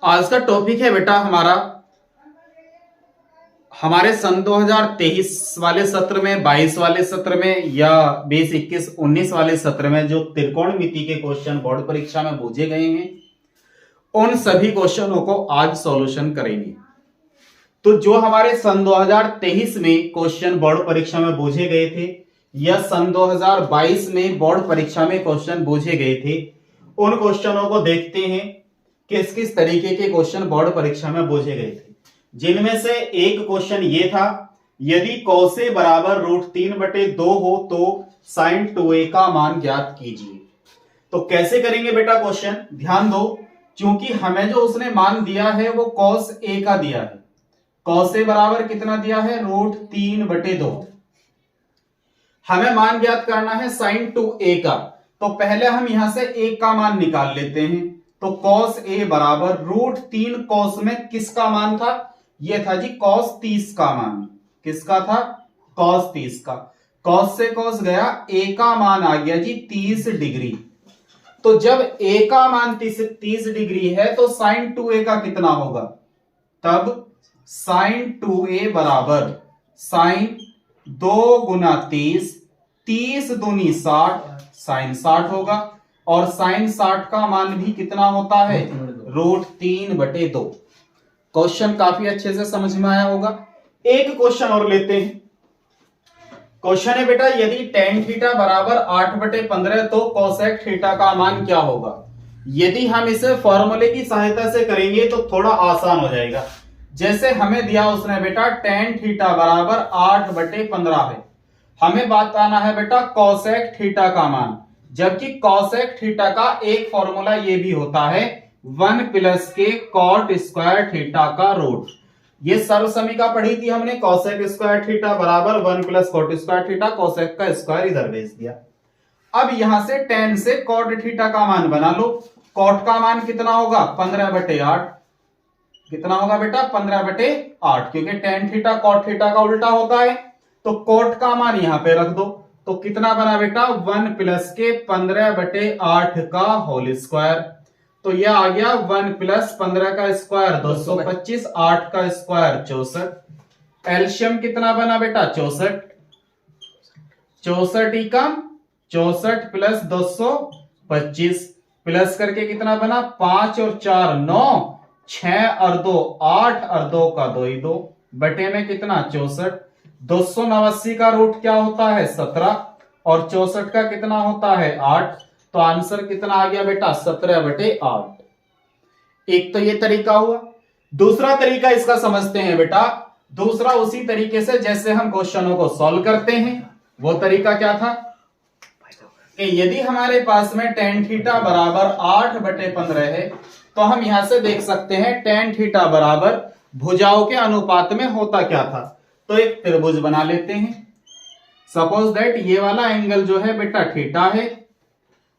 आज का टॉपिक है बेटा हमारे सन 2023 वाले सत्र में, 22 वाले सत्र में या 20, 21, 19 वाले सत्र में जो त्रिकोणमिति के क्वेश्चन बोर्ड परीक्षा में पूछे गए हैं, उन सभी क्वेश्चनों को आज सॉल्यूशन करेंगे। तो जो हमारे सन 2023 में क्वेश्चन बोर्ड परीक्षा में पूछे गए थे या सन 2022 में बोर्ड परीक्षा में क्वेश्चन पूछे गए थे, उन क्वेश्चनों को देखते हैं किस किस तरीके के क्वेश्चन बोर्ड परीक्षा में पूछे गए थे। जिनमें से एक क्वेश्चन ये था, यदि cos A बराबर √3/2 हो तो sin 2a का मान ज्ञात कीजिए। तो कैसे करेंगे बेटा क्वेश्चन, ध्यान दो, क्योंकि हमें जो उसने मान दिया है वो cos A का दिया है। cos A बराबर कितना दिया है, √3/2। हमें मान ज्ञात करना है sin 2a का। तो पहले हम यहां से a का मान निकाल लेते हैं। तो cos A बराबर √3 cos में किसका मान था, ये था जी cos 30 का मान। किसका था, cos 30 का। cos से cos गया, a का मान आ गया जी 30 डिग्री। तो जब a का मान 30 डिग्री है तो sin 2a का कितना होगा, तब sin 2a बराबर sin 2 गुना 30, 30 दूनी 60, sin 60 होगा। और sin 60 का मान भी कितना होता है, √3/2। क्वेश्चन काफी अच्छे से समझ में आया होगा। एक क्वेश्चन और लेते हैं। क्वेश्चन है बेटा, यदि tan थीटा बराबर 8/15 तो cosec थीटा का मान क्या होगा। यदि हम इसे फॉर्मूले की सहायता से करेंगे तो थोड़ा आसान हो जाएगा। जैसे हमें दिया उसने बेटा tan थीटा बराबर 8/15 है, हमें बताना है बेटा cosec थीटा का मान। जबकि cosec थीटा का एक फॉर्मूला ये भी होता है 1 प्लस के cot स्क्वायर थीटा का रूट। ये सर्व समीका पढ़ी थी हमने, cosec स्क्वायर थीटा बराबर 1 plus cot square theta, cosec का स्क्वायर इधर भेज दिया। अब यहां से tan से cot थीटा का मान बना लो। cot का मान कितना होगा, 15/8। कितना होगा बेटा, 15/8, क्योंकि tan थीटा cot थीटा का उल्टा होता है। तो cot का मान यहां पे रख दो। तो कितना बना बेटा, 1 प्लस के 15/8 का होल स्क्वायर। तो यह आ गया 1 प्लस 15 का स्क्वायर 225, 8 का स्क्वायर 64। एलसीएम कितना बना बेटा, 64। 64 एकम 64 प्लस 225 प्लस करके कितना बना, 5 और 4 9, 6 और 2 8 और 2 का 2 ही 2, बटे में कितना 64। 289 का रूट क्या होता है, 17, और 64 का कितना होता है 8। तो आंसर कितना आ गया बेटा, 17/8। एक तो ये तरीका हुआ। दूसरा तरीका इसका समझते हैं बेटा। दूसरा उसी तरीके से जैसे हम क्वेश्चनों को सॉल्व करते हैं, वो तरीका क्या था कि यदि हमारे पास में tan थीटा बराबर 8/15 है तो हम यहां से देख सकते हैं tan थीटा बराबर भुजाओं के अनुपात में होता क्या था। तो एक त्रिभुज बना लेते हैं। सपोज दैट ये वाला एंगल जो है बेटा थीटा है,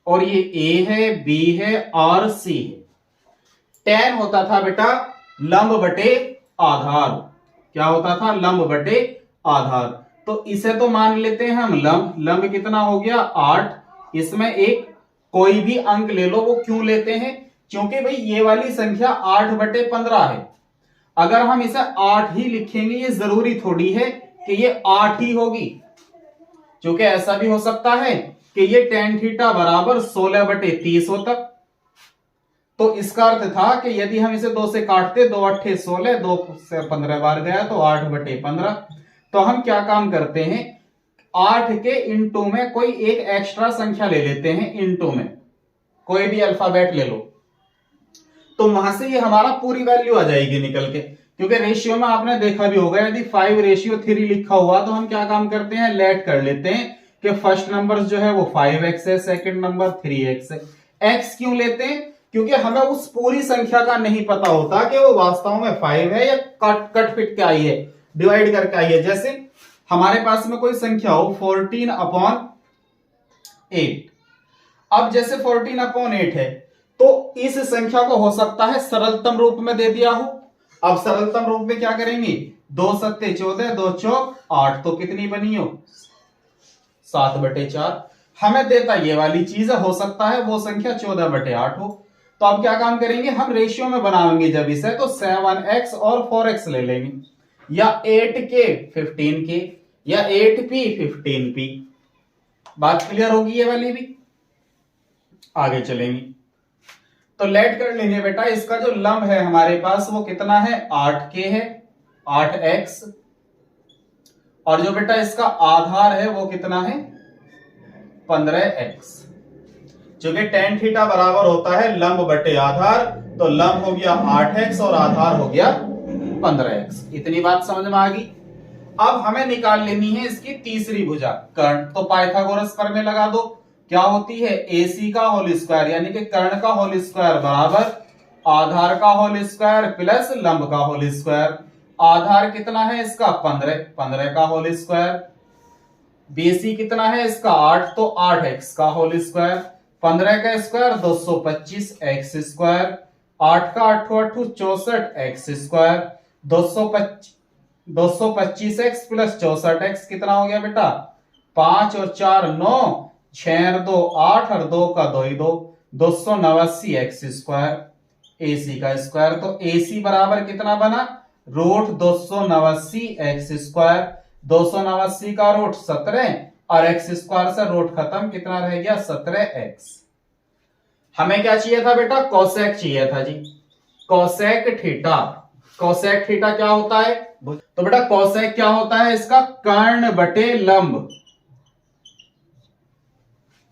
और ये A है, B है और C है। tan होता था बेटा लंब बटे आधार। क्या होता था, लंब बटे आधार। तो इसे तो मान लेते हैं हम लंब। लंब कितना हो गया, 8। इसमें एक कोई भी अंक ले लो। वो क्यों लेते हैं, क्योंकि भाई ये वाली संख्या 8/15 है। अगर हम इसे 8 ही लिखेंगे, ये जरूरी थोड़ी है कि ये 8 ही होगी, क्योंकि ऐसा भी हो सकता है कि ये tan थीटा बराबर 16/30 होता। तो इसका अर्थ था कि यदि हम इसे 2 से काटते, 2 8 16, 2 से 15 बार गया तो 8/15। तो हम क्या काम करते हैं, 8 के इंटू में कोई एक एक्स्ट्रा संख्या ले लेते हैं। इंटू में कोई भी अल्फाबेट ले लो, तो वहां से ये हमारा पूरी वैल्यू आ जाएगी निकल के। क्योंकि रेशियो में आपने देखा भी होगा, यदि 5:3 लिखा हुआ तो हम क्या काम करते हैं, लेट कर लेते हैं कि फर्स्ट नंबर जो है वो 5x है, सेकंड नंबर 3x है। x क्यों लेते हैं, क्योंकि हमें उस पूरी संख्या का नहीं पता होता कि वो वास्तव में 5 है या कट पिट के आई है, डिवाइड करके आई है। जैसे हमारे पास में कोई संख्या हो 14/8। अब जैसे 14/8 है तो इस संख्या को हो सकता है सरलतम रूप में दे दिया हो। अब सरलतम रूप में क्या करेंगे, 2 7 14, 2 चौक 8, तो कितनी बनी हो, 7/4। हमें देता ये वाली चीज है, हो सकता है वो संख्या 14/8 हो। तो अब क्या काम करेंगे, हम रेशियो में बनाएंगे जब इसे, तो 7x और 4x ले लेंगे, या 8k 15k, या 8p 15p। बात क्लियर होगी ये वाली भी। आगे चलेंगे तो लेट कर लेंगे बेटा, इसका जो लंब है हमारे पास वो कितना है, 8k है, 8x, और जो बेटा इसका आधार है वो कितना है, 15x। क्योंकि tan थीटा बराबर होता है लंब बटे आधार, तो लंब हो गया 8x और आधार हो गया 15x। इतनी बात समझ में आ गई। अब हमें निकाल लेनी है इसकी तीसरी भुजा कर्ण, तो पाइथागोरस प्रमेय लगा दो। क्या होती है, AC का होल स्क्वायर यानी कि कर्ण का होल स्क्वायर बराबर आधार का होल स्क्वायर प्लस लंब का होल स्क्वायर। आधार कितना है इसका 15 का होल स्क्वायर, BC कितना है इसका 8, तो 8x का होल स्क्वायर, 15 का स्क्वायर 225 x स्क्वायर, 8 का 8 8 64 x square, 225x plus 64x कितना हो गया बेटा, 5 और 4 9, 6 और 2 8 और 2 का 2 ही 2, 289 x स्क्वायर। AC का स्क्वायर, तो AC बराबर कितना बना, रूट 289 x स्क्वायर, 289 का रूट 17 और x स्क्वायर से रूट खत्म, कितना रह गया 17x। हमें क्या चाहिए था बेटा, कोसेक चाहिए था जी, कोसेक थीटा। कोसेक थीटा क्या होता है, तो बेटा कोसेक क्या होता है, इसका कर्ण बटे लंब।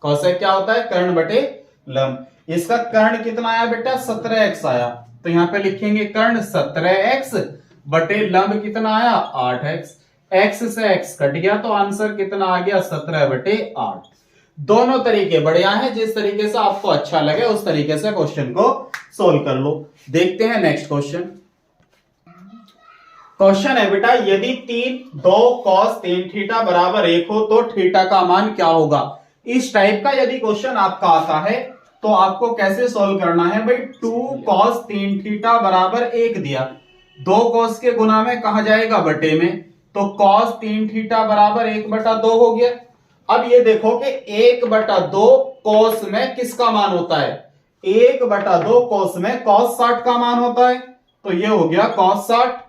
कोसेक क्या होता है, कर्ण बटे लंब। इसका कर्ण कितना आया बेटा, 17x आया, तो यहां पे लिखेंगे कर्ण 17x बटे लंब कितना आया 8x। x से x कट गया तो आंसर कितना आ गया 17 बटे 8। दोनों तरीके बढ़िया हैं, जिस तरीके से आपको अच्छा लगे उस तरीके से क्वेश्चन को सोल्व कर लो। देखते हैं नेक्स्ट क्वेश्चन। क्वेश्चन है बेटा, यदि 2 cos 3 थीटा बराबर 1 हो तो थीटा का मान क्या होगा। इस टाइप का यदि क्वेश्चन आपका आता है तो आपको कैसे सोल्व करना है भाई, 2 cos 3 थीटा बराबर 1 दिया, 2 cos के गुना में कहा जाएगा बटे में, तो cos 3 थीटा बराबर 1/2 हो गया। अब ये देखो कि 1/2 cos में किसका मान होता है, 1/2 cos में cos 60 का मान होता है, तो ये हो गया cos 60।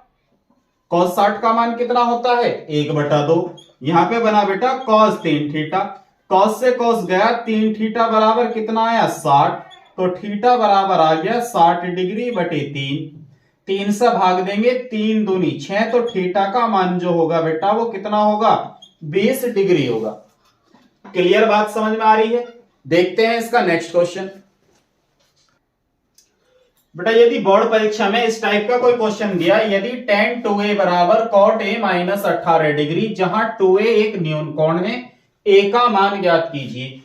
cos 60 का मान कितना होता है 1/2, यहां पे बना बेटा cos 3 थीटा, cos से cos गया, 3 थीटा बराबर कितना आया 60, तो थीटा बराबर आ गया 60 डिग्री बटे 3 से भाग देंगे, 3 दूनी 6, तो थीटा का मान जो होगा बेटा वो कितना होगा 20 डिग्री होगा। क्लियर बात समझ में आ रही है। देखते हैं इसका नेक्स्ट क्वेश्चन। बेटा यदि बोर्ड परीक्षा में इस टाइप का कोई क्वेश्चन दिया, यदि tan 2a बराबर cot a माइनस 18 डिग्री, जहां 2a एक न्यून कोण है, a का मान ज्ञात कीजिए।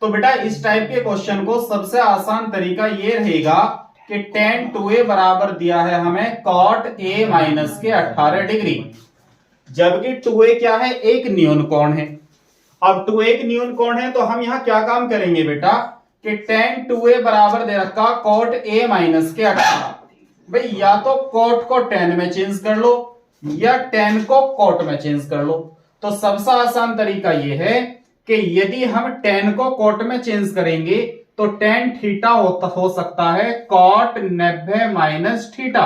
तो बेटा इस टाइप के क्वेश्चन को सबसे आसान तरीका ये रहेगा कि tan 2a बराबर दिया है हमें cot a माइनस के 18 डिग्री, जबकि 2a क्या है, एक न्यून कोण है। अब 2a एक न्यून कोण है तो हम यहां क्या काम करेंगे बेटा कि tan 2a बराबर दे रखा cot a माइनस के 18। भाई या तो cot को tan में चेंज कर लो या tan को cot में चेंज कर लो। तो सबसे आसान तरीका ये है कि यदि हम tan को cot में चेंज करेंगे तो tan थीटा हो सकता है cot 90 minus theta.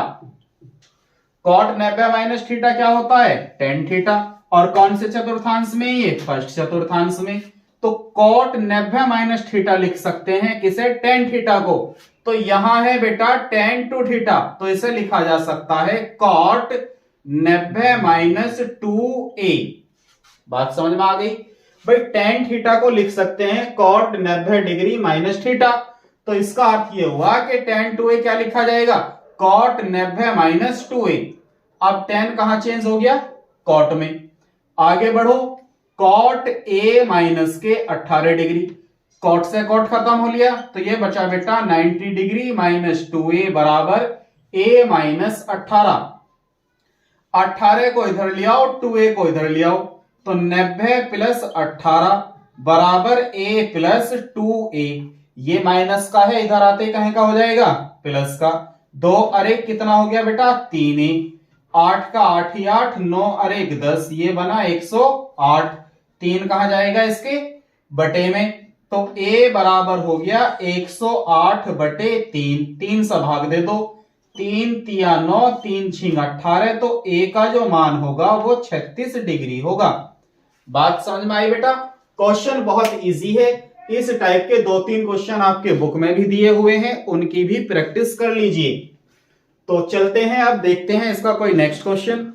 cot 90 minus theta क्या होता है, tan थीटा, और कौन से चतुर्थांश में, ये फर्स्ट चतुर्थांश में। तो cot 90 माइनस थीटा लिख सकते हैं किसे, tan थीटा को। तो यहां है बेटा tan 2 थीटा, तो इसे लिखा जा सकता है cot 90 माइनस 2a। बात समझ में आ गई भाई, tan थीटा को लिख सकते हैं cot 90 डिग्री माइनस थीटा, तो इसका अर्थ ये हुआ कि tan 2a क्या लिखा जाएगा, cot 90 माइनस 2a। अब tan कहां चेंज हो गया, cot में। आगे बढ़ो, cot a माइनस के 18 डिग्री, cot से cot खत्म हो लिया, तो ये बचा बेटा 90 डिग्री माइनस 2a बराबर a माइनस 18। 18 को इधर ले आओ, 2a को इधर ले आओ, तो 90 प्लस 18 बराबर a प्लस 2a। ये माइनस का है, इधर आते कहीं का हो जाएगा प्लस का। 2 अरे कितना हो गया बेटा 3a, 8 का 8 ही 8, 9 और 1 10, ये बना 108। 3 कहां जाएगा इसके बटे में, तो a बराबर हो गया 108/3, 3 से भाग दे दो, 3 तिया 9, 3 छिंग 18, तो a का जो मान होगा वो 36 डिग्री होगा। बात समझ में आई बेटा? क्वेश्चन बहुत इजी है। इस टाइप के 2-3 क्वेश्चन आपके बुक में भी दिए हुए हैं, उनकी भी प्रैक्टिस कर लीजिए। तो चलते हैं, अब देखते हैं इसका कोई नेक्स्ट क्वेश्चन।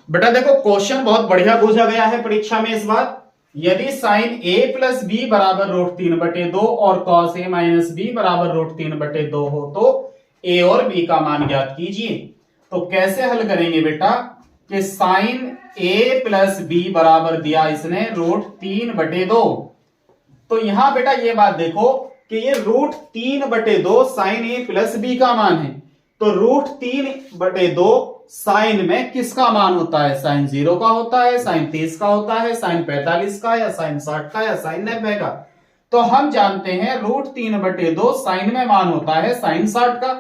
बेटा देखो, क्वेश्चन बहुत बढ़िया पूछा गया है परीक्षा में इस बार। यदि साइन a प्लस बी बराबर √3/2 और कॉस a माइनस बी बराबर √3/2 हो तो a और b का मान ज्ञात कीजिए। तो कैसे हल करेंगे बेटा कि साइन a प्लस बी बराबर दिया इसने √3/2। तो यहां बेटा ये बात देखो कि ये √3/2 साइन a प्लस बी का मान है। तो √3/2 साइन में किसका मान होता है? साइन 0 का होता है, साइन 30 का होता है, साइन 45 का, या साइन 60 का, या साइन 90 का। तो हम जानते हैं √3/2 साइन में मान होता है साइन 60 का।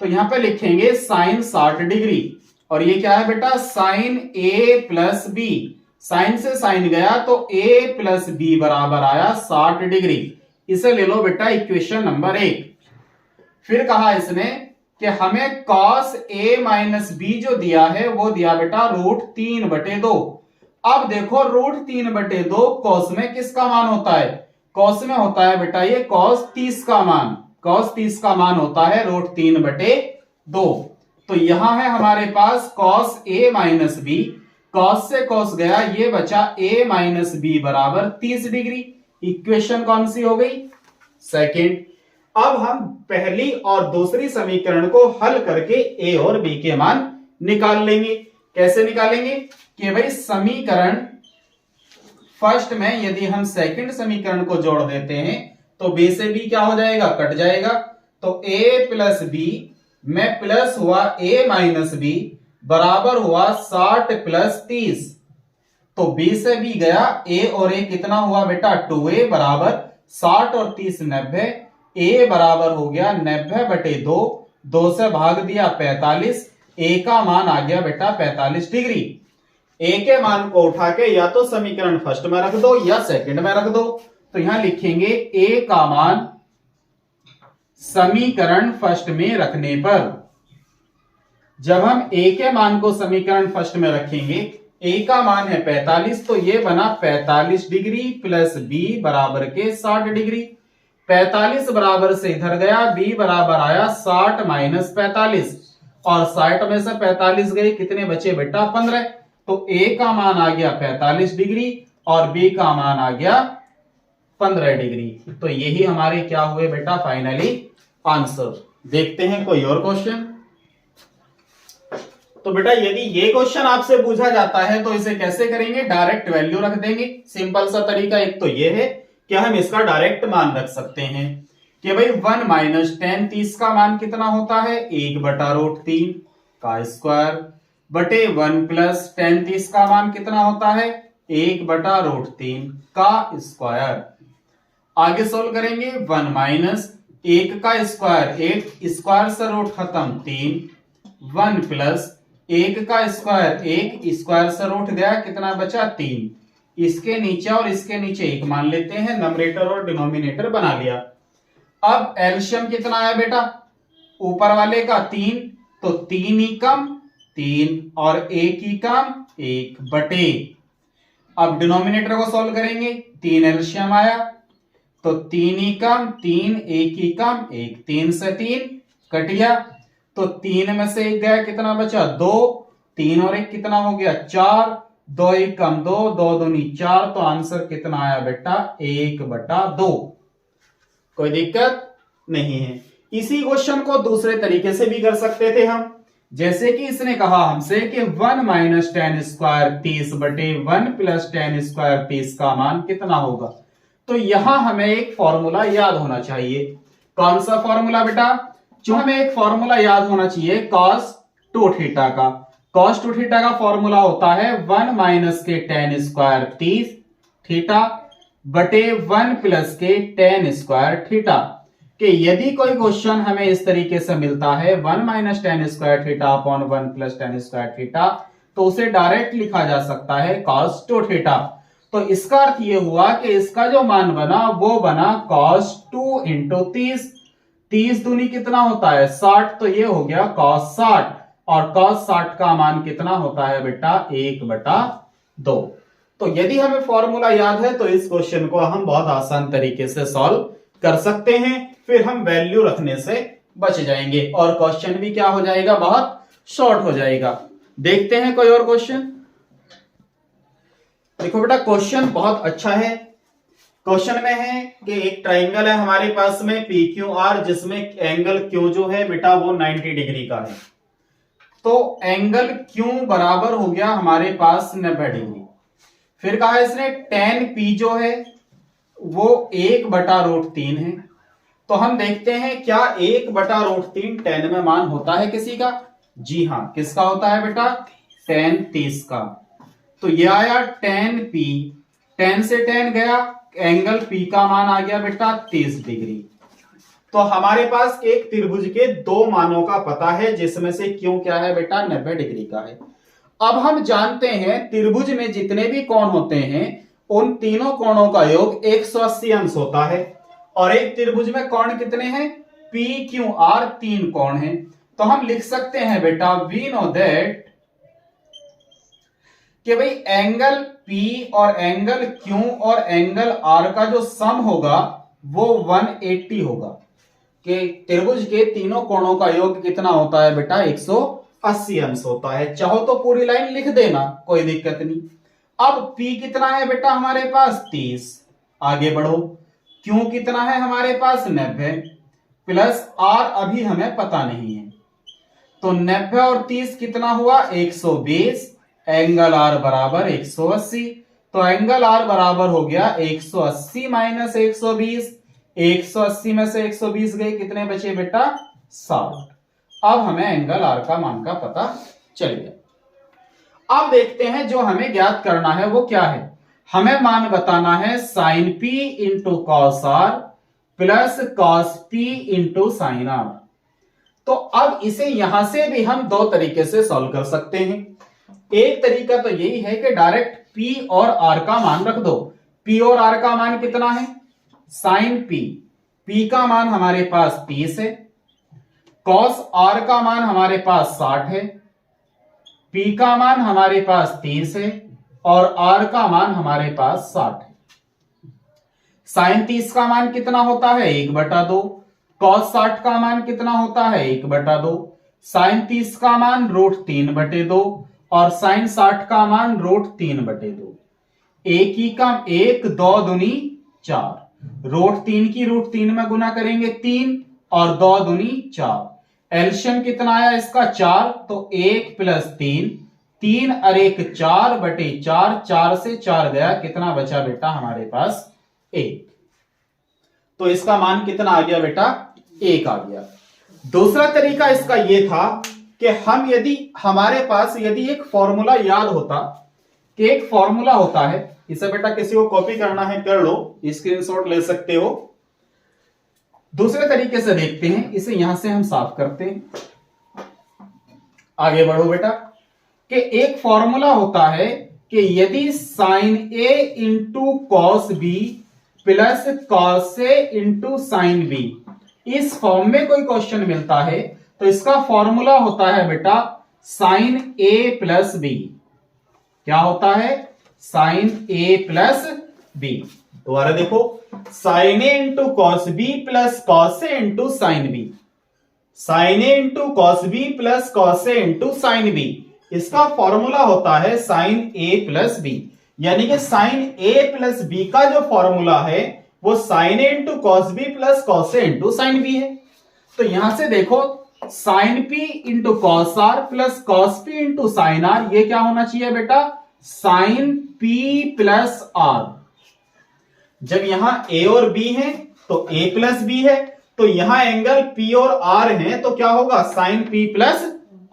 तो यहां पे लिखेंगे साइन 60 डिग्री। और ये क्या है बेटा? Sine a plus B. Sine से साइन गया तो a प्लस बी बराबर आया 60 डिग्री। इसे ले लो बेटा इक्वेशन नंबर 1। फिर कहा इसने कि हमें cos a माइनस बी जो दिया है वो दिया बेटा √3/2। अब देखो √3/2 cos में किसका मान होता है? cos में होता है बेटा ये cos 30 का मान। cos 30 का मान होता है √3/2। तो यहां है हमारे पास cos a minus B. cos से cos गया, ये बचा a माइनस बी बराबर 30 डिग्री। इक्वेशन कौन सी हो गई? सेकेंड। अब हम पहली और दूसरी समीकरण को हल करके a और b के मान निकाल लेंगे। कैसे निकालेंगे कि भाई समीकरण फर्स्ट में यदि हम सेकंड समीकरण को जोड़ देते हैं तो b से b क्या हो जाएगा? कट जाएगा। तो a प्लस b में प्लस हुआ a माइनस b बराबर हुआ 60 प्लस 30। तो b से b गया, a और a कितना हुआ बेटा? 2a बराबर 60 और 30 90। a बराबर हो गया 90/2, 2 से भाग दिया 45। a का मान आ गया बेटा 45 डिग्री। a के मान को उठा के या तो समीकरण फर्स्ट में रख दो या सेकंड में रख दो। तो यहां लिखेंगे a का मान समीकरण फर्स्ट में रखने पर, जब हम a के मान को समीकरण फर्स्ट में रखेंगे, a का मान है 45, तो ये बना 45 डिग्री प्लस b बराबर के 60 डिग्री। 45 बराबर से इधर गया, b बराबर आया 60 माइनस 45, और 60 में से 45 गए, कितने बचे बेटा? 15। तो a का मान आ गया 45 डिग्री और b का मान आ गया 15 डिग्री। तो यही हमारे क्या हुए बेटा फाइनली आंसर। देखते हैं कोई और क्वेश्चन। तो बेटा यदि ये क्वेश्चन आपसे पूछा जाता है तो इसे कैसे करेंगे? डायरेक्ट वैल्यू रख देंगे। सिंपल सा तरीका एक तो ये है कि हम इसका डायरेक्ट मान रख सकते हैं कि भाई 1 माइनस tan 30 का मान कितना होता है? 1/√3 का स्क्वायर बटे 1 प्लस tan 30 का मान कितना होता है? 1/√3 का स्क्वायर। आगे सोल्व करेंगे। 1 माइनस 1 का स्क्वायर, 1 स्क्वायर से रूट खत्म 3, 1 प्लस 1 का स्क्वायर, 1 स्क्वायर से रूट गया, कितना बचा? 3। इसके नीचे और इसके नीचे 1 मान लेते हैं, नंबरेटर और डिनोमिनेटर बना लिया। अब एलसीएम कितना आया बेटा? ऊपर वाले का 3, तो 3 ही कम 3 और 1 ही कम 1 बटे। अब डिनोमिनेटर को सॉल्व करेंगे। 3 एलसीएम आया तो 3 ही कम 3, 1 ही कम 1, 3 से 3 कट गया, तो 3 में से 1 गया, कितना बचा? 2। 3 और 1 कितना हो गया? 4। 2 1 कम 2, 2 दूनी 4, तो आंसर कितना आया बेटा? 1/2। कोई दिक्कत नहीं है। इसी क्वेश्चन को दूसरे तरीके से भी कर सकते थे हम। जैसे कि इसने कहा हमसे कि 1 माइनस tan स्क्वायर 30 बटे 1 प्लस tan स्क्वायर 30 का मान कितना होगा? तो यहां हमें एक फॉर्मूला याद होना चाहिए। कौन सा फॉर्मूला बेटा? जो हमें एक फॉर्मूला याद होना चाहिए cos 2θ का। cos 2θ का फॉर्मूला होता है 1 माइनस के tan स्क्वायर 30 थीटा बटे 1 प्लस के tan स्क्वायर थीटा। कि यदि कोई क्वेश्चन हमें इस तरीके से मिलता है 1 minus tan square theta upon 1 plus tan square theta, तो उसे डायरेक्ट लिखा जा सकता है cos 2θ। तो इसका अर्थ ये हुआ कि इसका जो मान बना वो बना cos 2 इंटू 30। 30 दूनी कितना होता है 60, तो ये हो गया cos 60, और cos 60 का मान कितना होता है बेटा 1/2। तो यदि हमें फॉर्मूला याद है तो इस क्वेश्चन को हम बहुत आसान तरीके से सॉल्व कर सकते हैं, फिर हम वैल्यू रखने से बच जाएंगे और क्वेश्चन भी क्या हो जाएगा, बहुत शॉर्ट हो जाएगा। देखते हैं कोई और क्वेश्चन। देखो बेटा क्वेश्चन बहुत अच्छा है। क्वेश्चन में है कि एक ट्राइंगल है हमारे पास में PQR, जिसमें एंगल Q जो है बेटा वो 90 डिग्री का है। तो एंगल Q बराबर हो गया हमारे पास 90 डिग्री। फिर कहा इसने tan P जो है वो 1/√3 है। तो हम देखते हैं क्या 1/√3 tan में मान होता है किसी का? जी हां, किसका होता है बेटा? tan 30 का। तो ये आया tan P, tan से tan गया, एंगल P का मान आ गया बेटा 30 डिग्री। तो हमारे पास एक त्रिभुज के दो मानों का पता है, जिसमें से क्यों क्या है बेटा 90 डिग्री का है। अब हम जानते हैं त्रिभुज में जितने भी कोण होते हैं उन तीनों कोणों का योग 180 अंश होता है, और एक त्रिभुज में कोण कितने हैं? PQR 3 कोण हैं। तो हम लिख सकते हैं बेटा वी नो दैट कि भाई एंगल P और एंगल Q और एंगल R का जो सम होगा वो 180 होगा। कि त्रिभुज के तीनों कोणों का योग कितना होता है बेटा 180 अंश होता है। चाहो तो पूरी लाइन लिख देना, कोई दिक्कत नहीं। अब P कितना है बेटा हमारे पास 30, आगे बढ़ो। Q कितना है हमारे पास 90, प्लस R अभी हमें पता नहीं है। तो 90 और 30 कितना हुआ 120, एंगल R बराबर 180। तो एंगल R बराबर हो गया 180 माइनस 120। 180 में से 120 गए, कितने बचे बेटा 60। अब हमें एंगल R का मान का पता चल गया। अब देखते हैं जो हमें ज्ञात करना है वो क्या है। हमें मान बताना है sin P into cos R plus cos P into sign R। तो अब इसे यहां से भी हम दो तरीके से सॉल्व कर सकते हैं। एक तरीका तो यही है कि डायरेक्ट P और R का मान रख दो। P और R का मान कितना है? sin P का मान हमारे पास 30 है, cos R का मान हमारे पास 60 है, P का मान हमारे पास 30 है और R का मान हमारे पास 60 है। sin 30 का मान कितना होता है 1/2, cos 60 का मान कितना होता है 1/2, sin 30 का मान √3/2 और sin 60 का मान √3/2। एक ही का 1 2 दूनी 4, √3 की √3 में गुना करेंगे 3 और 2 दूनी 4। एलशियम कितना आया इसका 4, तो 1 प्लस 3, 3 और 1 4/4, 4 से 4 गया, कितना बचा बेटा हमारे पास 1। तो इसका मान कितना आ गया बेटा 1 आ गया। दूसरा तरीका इसका यह था कि हम यदि हमारे पास यदि एक फॉर्मूला याद होता कि एक फॉर्मूला होता है, इसे बेटा किसी को कॉपी करना है कर लो, स्क्रीनशॉट ले सकते हो। दूसरे तरीके से देखते हैं, इसे यहां से हम साफ करते हैं, आगे बढ़ो बेटा। कि एक फॉर्मूला होता है कि यदि sin A into cos B plus cos A into sine B इस फॉर्म में कोई क्वेश्चन मिलता है तो इसका फॉर्मूला होता है बेटा sin A प्लस बी। क्या होता है? sin A plus B. दोबारा देखो, sin A into cos B plus cos A into sine B. sin A into cos B plus cos A into sine B, इसका formula होता है sin A plus B. यानी कि sin A plus B का जो formula है वो sin A into cos B plus cos A into sine B है। तो यहां से देखो sin P into cos R plus cos P into sine R, ये क्या होना चाहिए बेटा sin P प्लस आर। जब यहां A और B है तो A प्लस B है, तो यहां एंगल P और R है तो क्या होगा sin P प्लस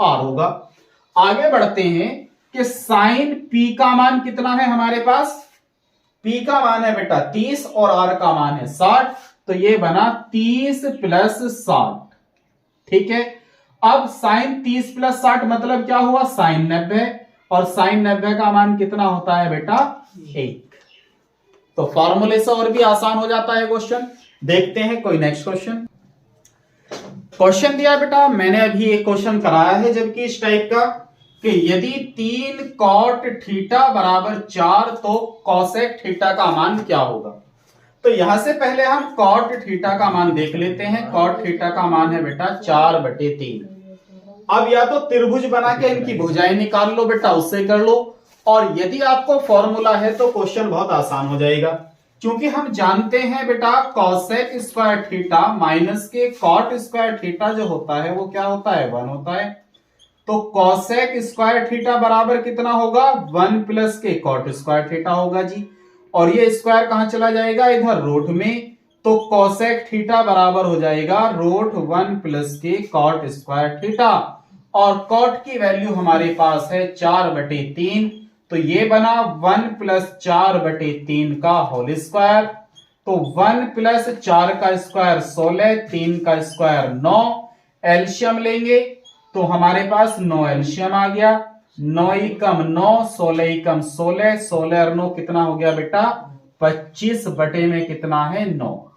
R होगा। आगे बढ़ते हैं कि sin P का मान कितना है हमारे पास? P का मान है बेटा 30 और R का मान है 60, तो ये बना 30 प्लस 60। ठीक है, अब sin 30 प्लस 60 मतलब क्या हुआ sin 90, और sin 90 का मान कितना होता है बेटा 1। तो फॉर्मूले से और भी आसान हो जाता है क्वेश्चन। देखते हैं कोई नेक्स्ट क्वेश्चन। क्वेश्चन दिया बेटा, मैंने अभी एक क्वेश्चन कराया है जबकि इस टाइप का कि यदि 3 कॉट थीटा बराबर 4 तो कॉसेक थीटा का मान क्या होगा। तो यहां से पहले हम कॉट थीटा का मान देख लेते हैं। कॉट थीटा का मान है बेटा 4/3। अब या तो त्रिभुज बना के इनकी भुजाएं निकाल लो बेटा, उससे कर लो, और यदि आपको फॉर्मूला है तो क्वेश्चन बहुत आसान हो जाएगा। क्योंकि हम जानते हैं बेटा कॉसेक स्क्वायर थीटा माइनस के कॉट स्क्वायर थीटा जो होता है वो क्या होता है, 1 होता है। तो कॉसेक स्क्वायर थीटा बराबर कितना होगा, 1 प्लस के कॉट स्क्वायर थीटा होगा जी। और ये स्क्वायर कहां चला जाएगा, इधर रूट में। तो कॉसेक थीटा बराबर हो जाएगा √1 प्लस के कॉट स्क्वायर थीटा। और कॉट की वैल्यू हमारे पास है 4/3। तो ये बना 1 प्लस 4/3 का होल स्क्वायर। तो 1 प्लस 4 का स्क्वायर 16, 3 का स्क्वायर 9। एलशियम लेंगे तो हमारे पास 9 एलशियम आ गया। 9 एकम 9, 16 एकम 16, 16 और 9 कितना हो गया बेटा, 25 बटे में कितना है 9।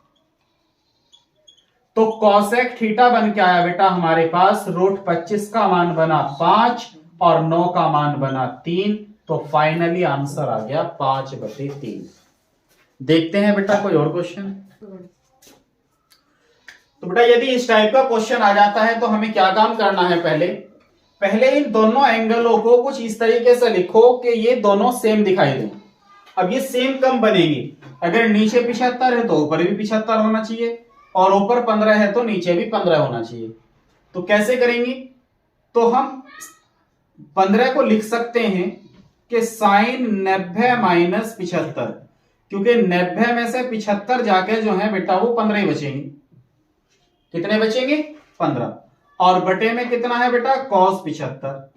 तो कॉसेक थीटा बन के आया बेटा हमारे पास √25 का मान बना 5 और 9 का मान बना 3। तो फाइनली आंसर आ गया 5/3। देखते हैं बेटा कोई और क्वेश्चन। तो बेटा यदि इस टाइप का क्वेश्चन आ जाता है तो हमें क्या काम करना है, पहले इन दोनों एंगलों को कुछ इस तरीके से लिखो कि ये दोनों सेम दिखाई दें। अब ये सेम कम बनेगी, अगर नीचे 75 है तो ऊपर भी 75 होना चाहिए, और ऊपर 15 है तो नीचे भी 15 होना चाहिए। तो कैसे करेंगे, तो हम 15 को लिख सकते हैं कि sin 90 - 75, क्योंकि 90 में से 75 जाके जो है बेटा वो 15 ही बचेंगे। कितने बचेंगे, 15। और बटे में कितना है बेटा, cos 75।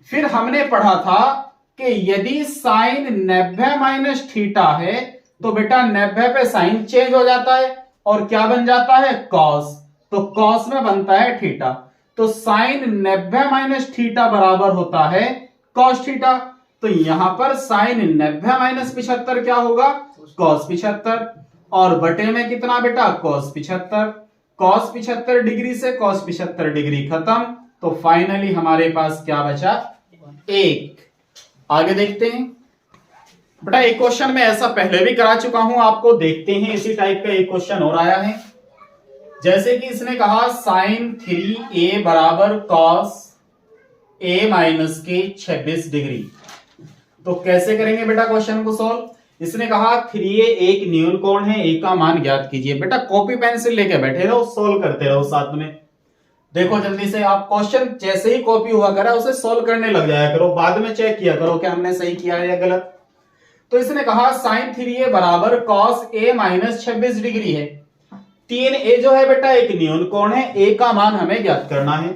फिर हमने पढ़ा था कि यदि sin 90 - थीटा है तो बेटा 90 पे साइन चेंज हो जाता है और क्या बन जाता है, cos। तो cos में बनता है थीटा। तो sin 90 - थीटा बराबर होता है cos थीटा। तो यहां पर sin 90 - 75 क्या होगा, cos 75। और बटे में कितना बेटा, cos 75। cos 75 डिग्री से cos 75 डिग्री खत्म। तो फाइनली हमारे पास क्या बचा, 1। आगे देखते हैं बेटा, एक क्वेश्चन में ऐसा पहले भी करा चुका हूं आपको। देखते हैं इसी टाइप का एक क्वेश्चन और आया है। जैसे कि इसने कहा sin 3a बराबर cos a माइनस के 26 डिग्री। तो कैसे करेंगे बेटा क्वेश्चन को सॉल्व। इसने कहा 3a एक न्यून कोण है, a का मान ज्ञात कीजिए। बेटा कॉपी पेंसिल लेके बैठे रहो, सोल्व करते रहो साथ में। देखो जल्दी से आप क्वेश्चन जैसे ही कॉपी हुआ करा उसे सोल्व करने लग जाया करो, बाद में चेक किया करो कि हमने सही किया है या गलत। तो इसने कहा sin 3a बराबर cos a माइनस 26 डिग्री है। 3a जो है बेटा एक न्यून कोण है, a का मान हमें ज्ञात करना है।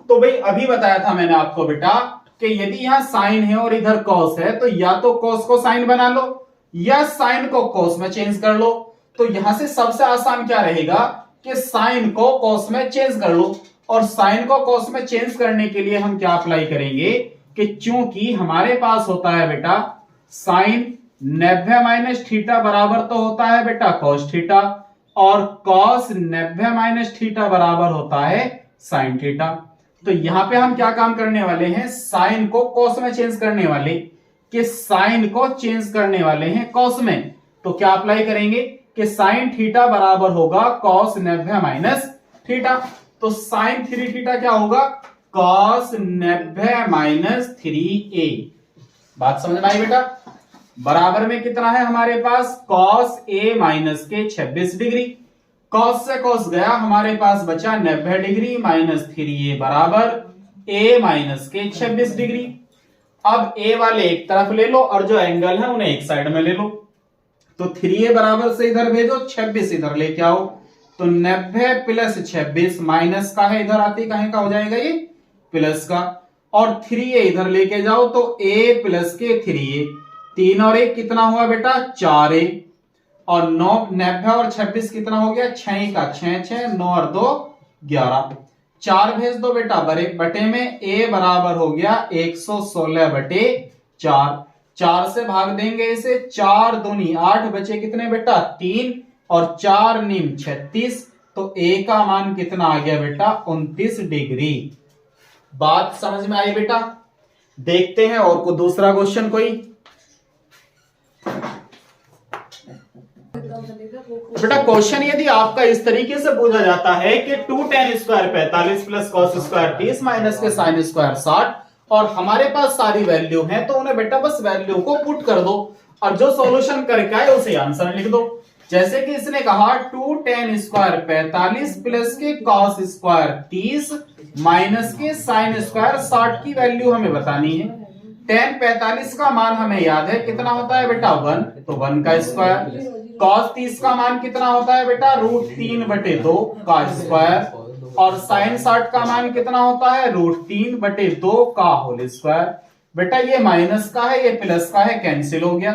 तो भाई अभी बताया था मैंने आपको बेटा कि यदि यहाँ साइन है और इधर cos है तो या तो cos को साइन बना लो या साइन को cos में चेंज कर लो। तो यहां से सबसे आसान क्या रहेगा कि साइन को cos में चेंज कर लो। और साइन को cos में चेंज करने के लिए हम क्या अप्लाई करेंगे कि चूंकि हमारे पास होता है बेटा साइन 90 - थीटा बराबर तो होता है बेटा cos थीटा, और cos 90 - थीटा बराबर होता है sin थीटा। तो यहां पे हम क्या काम करने वाले हैं, साइन को cos में चेंज करने वाले, कि साइन को चेंज करने वाले हैं cos में। तो क्या अप्लाई करेंगे कि sin थीटा बराबर होगा cos 90 - थीटा। तो sin 3 थीटा क्या होगा, cos 90 - 3a। बात समझ में आई बेटा। बराबर में कितना है हमारे पास, cos a माइनस के 26 डिग्री। cos से cos गया, हमारे पास बचा 90 डिग्री माइनस 3a बराबर a माइनस के 26 डिग्री। अब a वाले एक तरफ ले लो और जो एंगल है उन्हें एक साइड में ले लो। तो 3a बराबर से इधर भेजो, 26 इधर लेके आओ। तो 90 प्लस 26 माइनस का है, इधर आते कहीं का हो जाएगा ये प्लस का। और 3a इधर लेके जाओ तो a प्लस के 3a, 3 और 1 कितना हुआ बेटा 4a। और 9 90 और 26 कितना हो गया, 6 का 6 6, 9 और 2 11। 4 भेज दो बेटा बड़े बटे में, a बराबर हो गया 116/4। 4 से भाग देंगे इसे, 4 दूनी 8, बचे कितने बेटा 3, और 4 नीम 36, तो ए का मान कितना आ गया बेटा 29 डिग्री। बात समझ में आई बेटा? देखते हैं और को दूसरा क्वेश्चन कोई। बेटा क्वेश्चन यदि आपका इस तरीके से पूछा जाता है कि 2 tan square 45 plus cos square 30 minus के साइन स्क्वायर 60, और हमारे पास सारी वैल्यू है, तो उन्हें बेटा बस वैल्यू को पुट कर दो और जो सॉल्यूशन करके आए उसे आंसर लिख दो। जैसे कि इसने कहा 2 tan स्क्वायर 45 प्लस के कॉस स्क्वायर 30 माइनस के साइन स्क्वायर 60 की वैल्यू हमें बतानी है। tan 45 का मान हमें याद है कितना होता है बेटा 1, तो 1 का स्क्वायर। cos 30 का मान कितना होता है बेटा √3/2 का स्क्वायर, और साइन 60 का मान कितना होता है √3/2 का होल स्क्वायर। बेटा ये माइनस का है, ये प्लस का है, कैंसिल हो गया।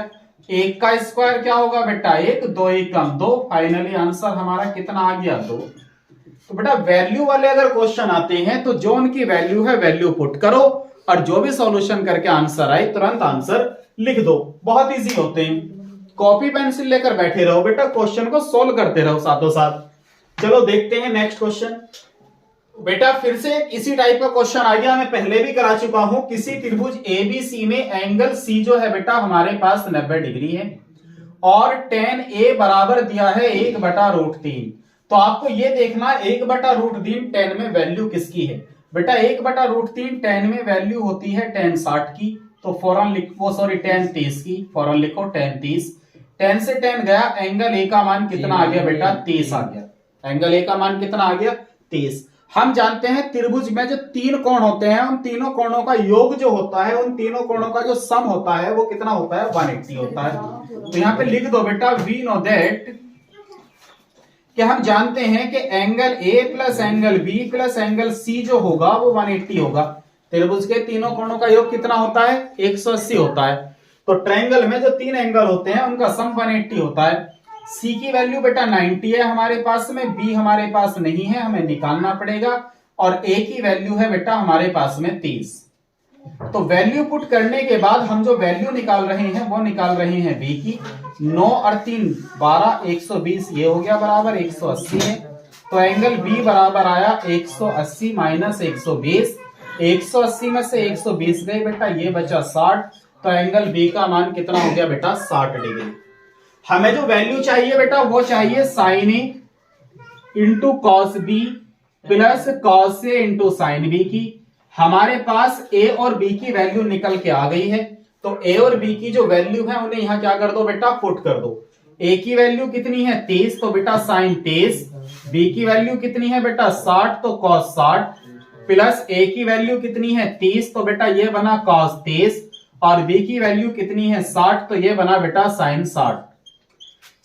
1 का स्क्वायर क्या होगा बेटा 1, 2 1 2, फाइनली आंसर हमारा कितना आ गया 2। तो बेटा वैल्यू वाले अगर क्वेश्चन आते हैं तो जो उनकी वैल्यू है वैल्यू पुट करो, और जो भी सॉल्यूशन करके आंसर आए तुरंत आंसर लिख दो। बहुत इजी होते हैं। कॉपी पेंसिल लेकर बैठे रहो बेटा, क्वेश्चन को सोल्व करते रहो साथों साथ। चलो देखते हैं नेक्स्ट क्वेश्चन। बेटा फिर से इसी टाइप का क्वेश्चन आ गया, मैं पहले भी करा चुका हूं। किसी त्रिभुज ABC में एंगल C जो है बेटा हमारे पास 90 डिग्री है, और tan A बराबर दिया है 1/√3। तो आपको ये देखना 1/√3 tan में वैल्यू किसकी है। बेटा 1/√3 tan में वैल्यू होती है tan 60 की, तो फौरन लिखो, सॉरी tan 30 की, फौरन लिखो tan 30। tan से tan गया, एंगल A का मान कितना आ गया बेटा 30 आ गया। एंगल A का मान कितना आ गया 30। हम जानते हैं त्रिभुज में जो 3 कोण होते हैं, उन तीनों कोणों का योग जो होता है, उन तीनों कोणों का जो सम होता है वो कितना होता है 180 होता है। तो यहां पे लिख दो बेटा वी नो दैट, कि हम जानते हैं कि angle A plus angle B plus angle C जो होगा वो 180 होगा। त्रिभुज के तीनों कोणों का योग कितना होता है 180 होता है। तो ट्रायंगल में जो 3 एंगल होते हैं उनका सम 180 होता है। C की वैल्यू बेटा 90 है हमारे पास में, B हमारे पास नहीं है, हमें निकालना पड़ेगा, और A की वैल्यू है बेटा हमारे पास में 30। तो वैल्यू पुट करने के बाद हम जो वैल्यू निकाल रहे हैं वो निकाल रहे हैं B की। 9 और 3 12, 120 ये हो गया बराबर 180 है। तो एंगल B बराबर आया 180 माइनस 120। 180 में से 120 गए बेटा, ये बचा 60। तो एंगल B का मान कितना हो गया बेटा 60 डिग्री। हमें जो वैल्यू चाहिए बेटा वो चाहिए sin A into cos B plus cos A into sine B की। हमारे पास A और B की वैल्यू निकल के आ गई है, तो A और B की जो वैल्यू है उन्हें यहां क्या कर दो बेटा पुट कर दो। A की वैल्यू कितनी है 30, तो बेटा साइन 30। B की वैल्यू कितनी है बेटा 60, तो कॉस 60, प्लस A की वैल्यू कितनी है 30, तो बेटा ये बना कॉस 30, और B की वैल्यू कितनी है 60, तो ये बना बेटा साइन 60।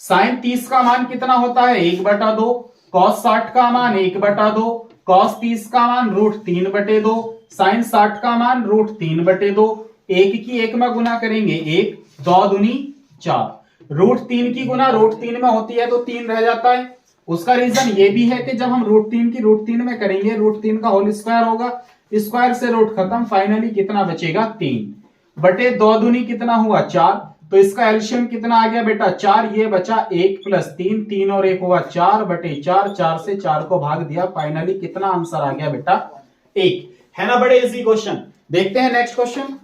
साइन 30 का मान कितना होता है 1/2, कॉस 60 का मान 1/2, कॉस 30 का मान √3/2, साइन 60 का मान √3/2। 1 की 1 में गुना करेंगे 1, 2 दूनी 4, √3 की गुना √3 में होती है तो 3 रह जाता है। उसका रीजन ये भी है कि जब हम √3 की √3 में करेंगे, √3 का होल स्क्वायर होगा, स्क्वायर से रूट खत्म, फाइनली कितना बचेगा 3/2 दूनी कितना हुआ 4। तो इसका एलसीएम कितना आ गया बेटा 4, ये बचा 1 + 3, 3 और 1 हुआ 4/4, 4 से 4 को भाग दिया, फाइनली कितना आंसर आ गया बेटा 1। है ना बड़े इजी क्वेश्चन। देखते हैं नेक्स्ट क्वेश्चन।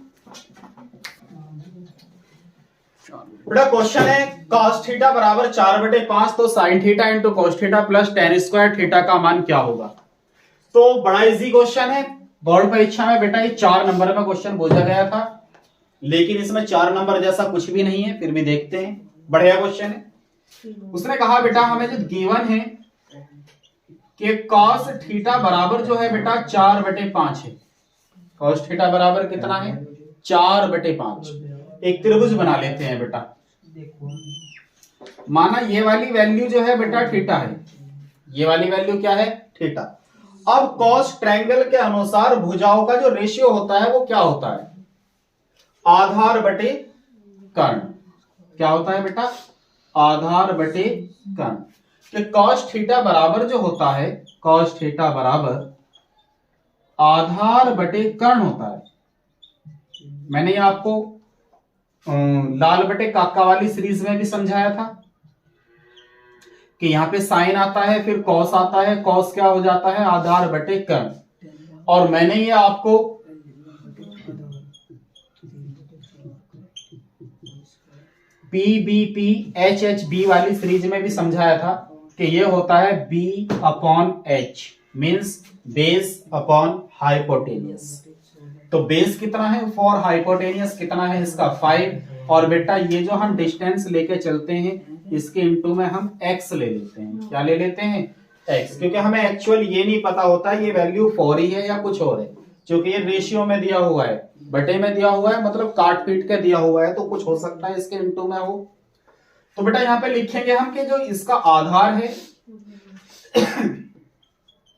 बेटा क्वेश्चन है cos थीटा बराबर 4/5, तो sin theta into cos theta plus tan square theta का मान क्या होगा। तो बड़ा इजी क्वेश्चन है, बोर्ड परीक्षा में बेटा ये 4 नंबर में क्वेश्चन पूछा गया था, लेकिन इसमें 4 नंबर जैसा कुछ भी नहीं है, फिर भी देखते हैं, बढ़िया क्वेश्चन है। उसने कहा बेटा हमें जो गिवन है कि cos थीटा बराबर जो है बेटा 4/5 है। cos थीटा बराबर कितना है 4/5। एक त्रिभुज बना लेते हैं बेटा, माना ये वाली वैल्यू जो है बेटा थीटा है, ये वाली वैल्यू क्या है थीटा। अब cos ट्रायंगल के अनुसार भुजाओं का जो रेशियो होता है वो क्या होता है आधार बटे कर्ण। क्या होता है बेटा आधार बटे कर्ण। कि cos थीटा बराबर जो होता है, cos थीटा बराबर आधार बटे कर्ण होता है। मैंने ये आपको लाल बटे काका वाली सीरीज में भी समझाया था कि यहाँ पे साइन आता है, फिर कॉस आता है, कॉस क्या हो जाता है, आधार बटे कर्ण। और मैंने ये आपको PBP वाली सीरीज में भी समझाया था कि ये होता है B/H, means base upon hypotenuse. तो बेस कितना है फॉर हाइपोटेनियस कितना है इसका 5, और बेटा ये जो हम डिस्टेंस लेके चलते हैं इसके इनटू में हम x ले लेते हैं। क्या ले लेते हैं, x, क्योंकि हमें एक्चुअल ये नहीं पता होता ये वैल्यू 4 ही है या कुछ और है, क्योंकि ये रेशियो में दिया हुआ है, बटे में दिया हुआ है, मतलब काट पीट के दिया हुआ है, तो कुछ हो सकता है इसके इनटू में हो। तो बेटा यहाँ पे लिखेंगे हम कि जो इसका आधार है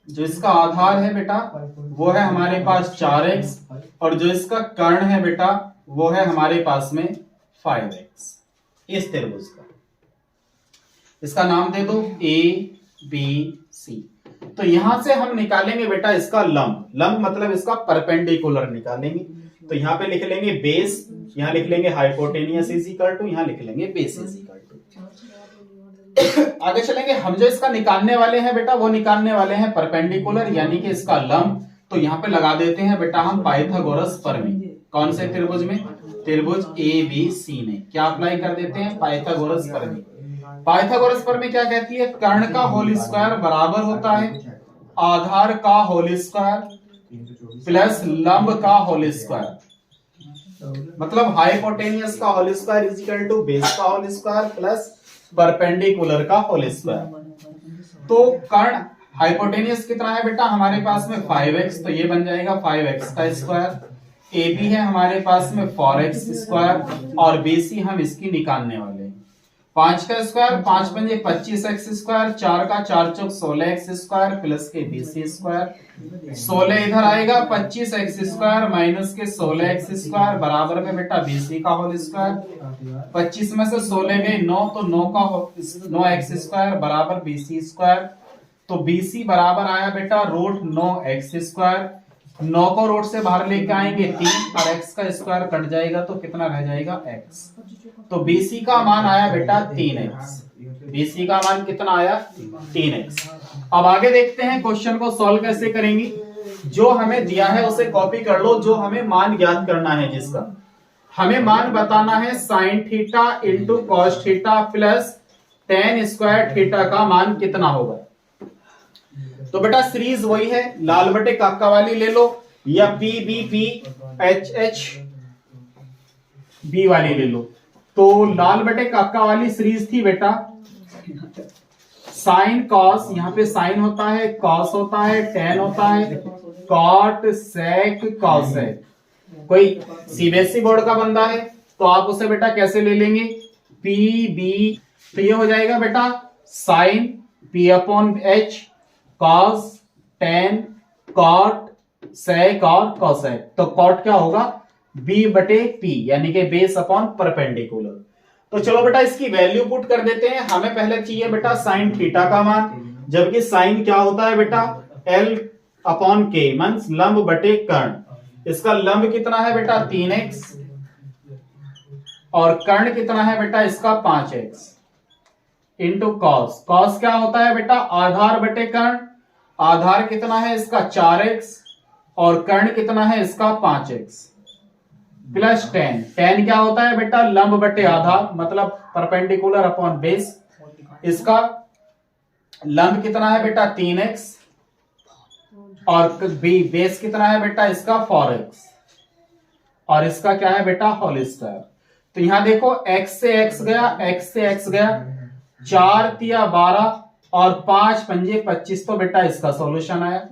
जो इसका आधार है बेटा वो है हमारे पास 4x, और जो इसका कर्ण है बेटा वो है हमारे पास में 5x। इस त्रिभुज का इसका नाम दे दो ABC। तो यहां से हम निकालेंगे बेटा इसका लंब, लंब मतलब इसका परपेंडिकुलर निकालेंगे। तो यहां पे लिख लेंगे बेस, यहां लिख लेंगे हाइपोटेनियस इज इक्वल टू, यहां लिख लेंगे बेस इज इक्वल टू। आगे चलेंगे, हम जो इसका निकालने वाले हैं बेटा वो निकालने वाले हैं परपेंडिकुलर यानी कि इसका लंब। तो यहाँ पे लगा देते हैं बेटा हम पाइथागोरस प्रमेय। कौन से त्रिभुज में, त्रिभुज ABC में क्या अप्लाई कर देते हैं, पाइथागोरस प्रमेय। पाइथागोरस प्रमेय क्या कहती है, कर्ण का होल स्क्वायर बराबर होता है आधार का होल स्क्वायर प्लस लंब का होल स्क्वायर, मतलब हाइपोटेनियस का whole square is equal to base का होल स्क्वायर प्लस परपेंडिकुलर का होल स्क्वायर। तो कर्ण हाइपोटेनियस कितना है बेटा हमारे पास में 5x, तो ये बन जाएगा 5x का स्क्वायर। AB है हमारे पास में 4x स्क्वायर, और BC हम इसकी निकालने वाले हैं। 5 का स्क्वायर 5 पंजे 25x स्क्वायर, 4 का 4 चौक 16x स्क्वायर प्लस के BC स्क्वायर। 16 इधर आएगा 25x स्क्वायर माइनस के 16x स्क्वायर बराबर में बेटा BC का होल स्क्वायर। 25 में से 16 गए 9, तो 9x स्क्वायर बराबर BC स्क्वायर। तो BC बराबर आया बेटा रूट 9x स्क्वायर। 9 को रूट से बाहर लेके आएंगे 3, और x का स्क्वायर कट जाएगा तो कितना रह जाएगा x। तो BC का मान आया बेटा 3x। BC का मान कितना आया 3x। अब आगे देखते हैं क्वेश्चन को सॉल्व कैसे करेंगे। जो हमें दिया है उसे कॉपी कर लो, जो हमें मान ज्ञात करना है, जिसका हमें मान बताना है sine theta into cos theta plus ten square theta का मान कितना होगा। तो बेटा सीरीज वही है, लाल बटे काका वाली ले लो या PBP/HHB वाली ले लो। तो लाल बटे काका वाली सीरीज थी बेटा साइन कॉस, यहाँ पे साइन होता है, कॉस होता है, टेन होता है, कॉट सेक कॉसेक। कोई सीबीएसई बोर्ड का बंदा है तो आप उसे बेटा कैसे ले लेंगे, PB। तो ये हो जाएगा बेटा sine P/H cos tan cot sec और कॉसेक। तो कॉट क्या होगा B/P यानी कि बेस अपॉन परपेंडिकुलर। तो चलो बेटा इसकी वैल्यू पुट कर देते हैं। हमें पहले चाहिए बेटा साइन थीटा का मान, जबकि साइन क्या होता है बेटा L/K मींस लंब बटे कर्ण। इसका लंब कितना है बेटा 3x, और कर्ण कितना है बेटा इसका 5x इंटू कॉस। कॉस क्या होता है बेटा आधार बटे कर्ण। आधार कितना है इसका 4x, और कर्ण कितना है इसका 5x प्लस टेन। टेन क्या होता है बेटा लंब बटे आधार, मतलब परपेंडिकुलर अपॉन बेस। इसका लंब कितना है बेटा 3x, और बेस कितना है बेटा इसका 4x, और इसका क्या है बेटा होल स्क्वायर। तो यहां देखो x से x गया, x से x गया, 4 तिया 12 और 5 पंजे 25, तो बेटा इसका सॉल्यूशन आया।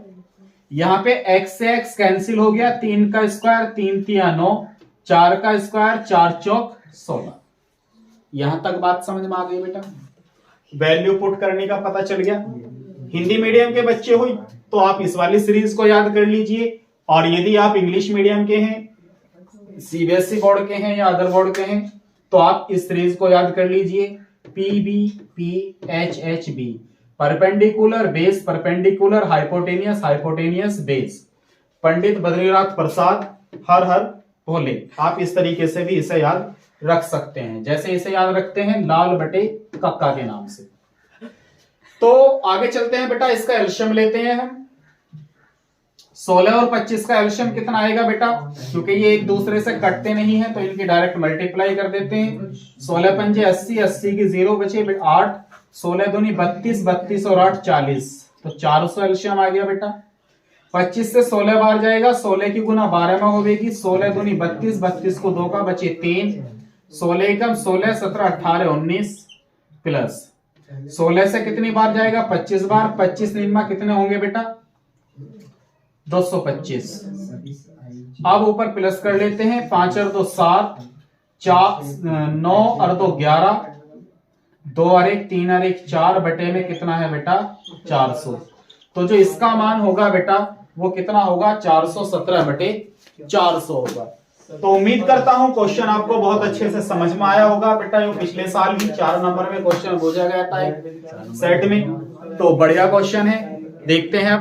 यहां पे x से x कैंसिल हो गया, 3 का स्क्वायर 3 तिया 9, 4 का स्क्वायर 4 चौक 16। यहां तक बात समझ में आ गई बेटा, वैल्यू पुट करने का पता चल गया। हिंदी मीडियम के बच्चे हो तो आप इस वाली सीरीज को याद कर लीजिए, और यदि आप इंग्लिश मीडियम के हैं, सीबीएसई बोर्ड के हैं या अदर बोर्ड के हैं, तो आप इस सीरीज को याद कर लीजिए PBP/HHB, perpendicular base perpendicular hypotenuse hypotenuse base. Pandit Badrinath Prasad Har Har Bhole. आप इस तरीके से भी इसे याद रख सकते हैं। जैसे इसे याद रखते हैं लाल बटे कक्का के नाम से। तो आगे चलते हैं बेटा, इसका एल्शियम लेते हैं हम। 16 और 25 का एल्शियम कितना आएगा बेटा, क्योंकि ये एक दूसरे से कटते नहीं है तो इनकी डायरेक्ट मल्टीप्लाई कर देते हैं। 16 पंजे 80, 80 की 0 बचे 8, 16 दूनी 32, 32 और 8 40, तो 400 एल्शियम आ गया बेटा। 25 से 16 बार जाएगा, 16 की गुना 12 में होगी, 16 दूनी 32, 32 को 2 का बचे 3, 16 एकम 16, 17, 18, 19 प्लस 16 से कितनी बार जाएगा, 25 बार, 25 निन्मा कितने होंगे बेटा, 225। अब ऊपर प्लस कर लेते हैं, 5 और 2 7, 9 और 2 11, 2 और 1 3 और 1 4 बटे में कितना है बेटा 400। तो जो इसका मान होगा बेटा वो कितना होगा 417 बटे 400 होगा। तो उम्मीद करता हूं क्वेश्चन आपको बहुत अच्छे से समझ में आया होगा बेटा। ये पिछले साल भी 4 नंबर में क्वेश्चन पूछा गया था सेट में, तो बढ़िया क्वेश्चन है, देखते हैं।